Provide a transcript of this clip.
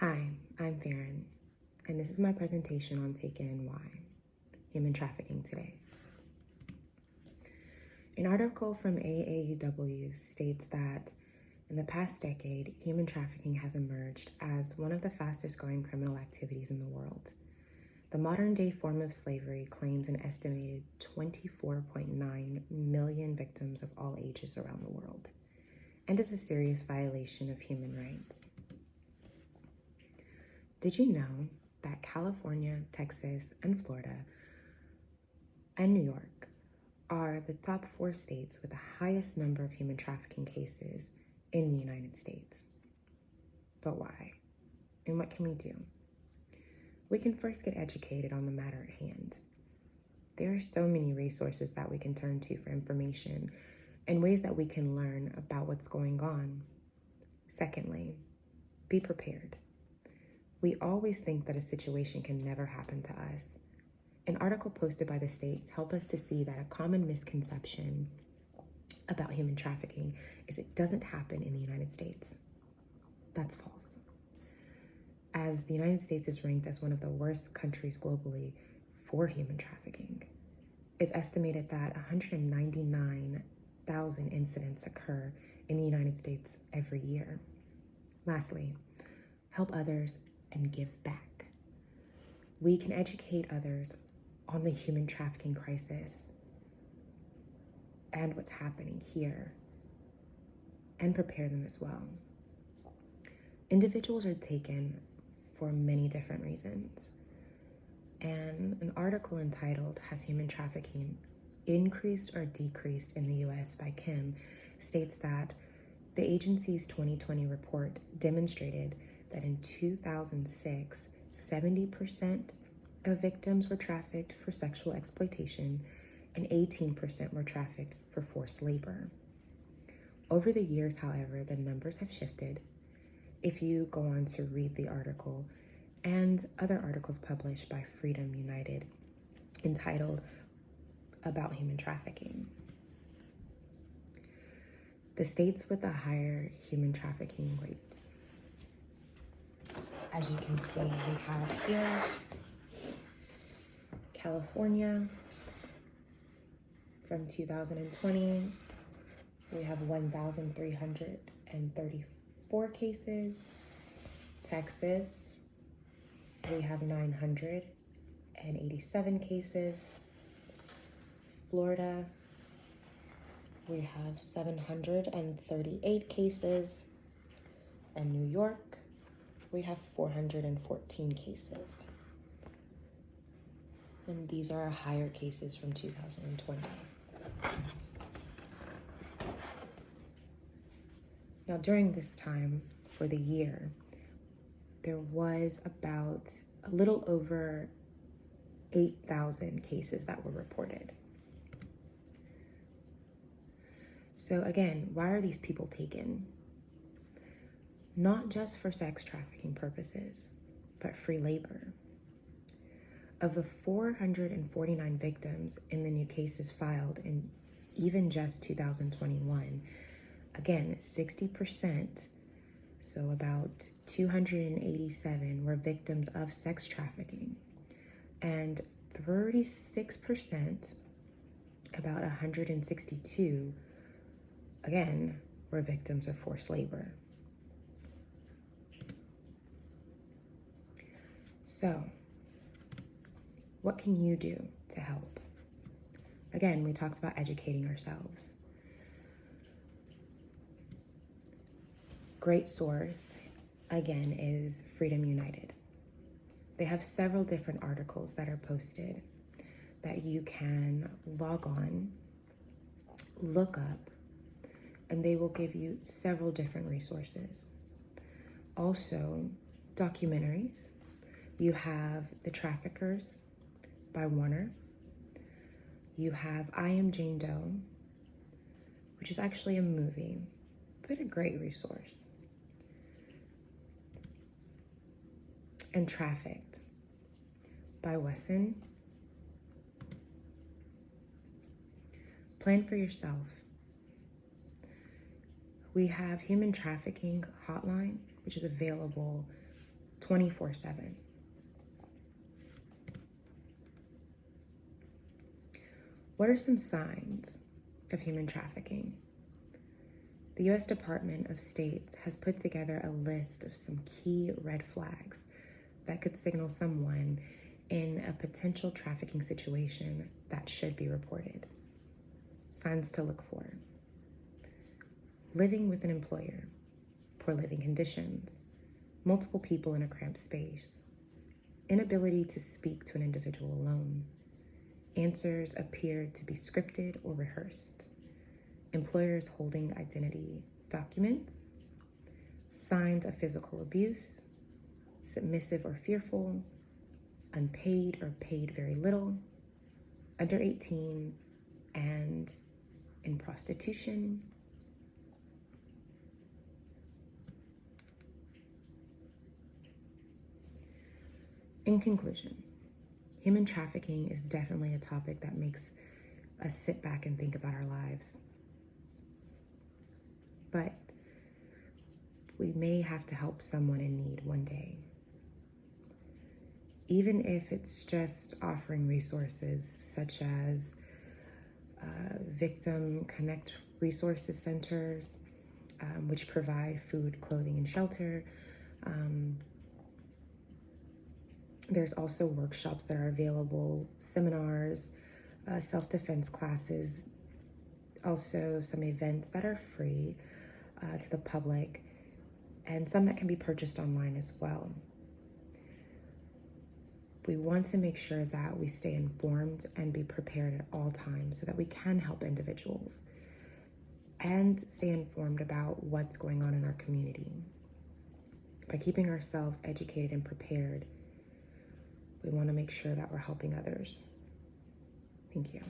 Hi, I'm Farron, and this is my presentation on Taken and Why, Human Trafficking Today. An article from AAUW states that in the past decade, human trafficking has emerged as one of the fastest growing criminal activities in the world. The modern day form of slavery claims an estimated 24.9 million victims of all ages around the world, and is a serious violation of human rights. Did you know that California, Texas, and Florida, and New York are the top 4 states with the highest number of human trafficking cases in the United States? But why? And what can we do? We can first get educated on the matter at hand. There are so many resources that we can turn to for information and ways that we can learn about what's going on. Secondly, be prepared. We always think that a situation can never happen to us. An article posted by the states helped us to see that a common misconception about human trafficking is it doesn't happen in the United States. That's false. As the United States is ranked as one of the worst countries globally for human trafficking, it's estimated that 199,000 incidents occur in the United States every year. Lastly, help others and give back. We can educate others on the human trafficking crisis and what's happening here, and prepare them as well. Individuals are taken for many different reasons, and an article entitled "Has Human Trafficking Increased or Decreased in the US" by Kim states that the agency's 2020 report demonstrated that in 2006, 70% of victims were trafficked for sexual exploitation and 18% were trafficked for forced labor. Over the years, however, the numbers have shifted. If you go on to read the article and other articles published by Freedom United entitled "About Human Trafficking." The states with the higher human trafficking rates. As you can see, we have here California from 2020, we have 1,334 cases. Texas, we have 987 cases. Florida, we have 738 cases. And New York, we have 414 cases. And these are higher cases from 2020. Now, during this time for the year, there was about a little over 8,000 cases that were reported. So again, why are these people taken? Not just for sex trafficking purposes, but free labor. Of the 449 victims in the new cases filed in even just 2021, again, 60%, so about 287 were victims of sex trafficking, and 36%, about 162, again, were victims of forced labor. So, what can you do to help? Again, we talked about educating ourselves. Great source, again, is Freedom United. They have several different articles that are posted that you can log on, look up, and they will give you several different resources. Also, documentaries. You have The Traffickers by Warner. You have I Am Jane Doe, which is actually a movie, but a great resource. And Trafficked by Wesson. Plan for yourself. We have Human Trafficking Hotline, which is available 24/7. What are some signs of human trafficking? The U.S. Department of State has put together a list of some key red flags that could signal someone in a potential trafficking situation that should be reported. Signs to look for: living with an employer, poor living conditions, multiple people in a cramped space, inability to speak to an individual alone, answers appear to be scripted or rehearsed, employers holding identity documents, signs of physical abuse, submissive or fearful, unpaid or paid very little, under 18, and in prostitution. In conclusion, human trafficking is definitely a topic that makes us sit back and think about our lives. But we may have to help someone in need one day. Even if it's just offering resources such as Victim Connect Resources Centers, which provide food, clothing, and shelter. There's also workshops that are available, seminars, self-defense classes, also some events that are free to the public, and some that can be purchased online as well. We want to make sure that we stay informed and be prepared at all times so that we can help individuals and stay informed about what's going on in our community. By keeping ourselves educated and prepared, we want to make sure that we're helping others. Thank you.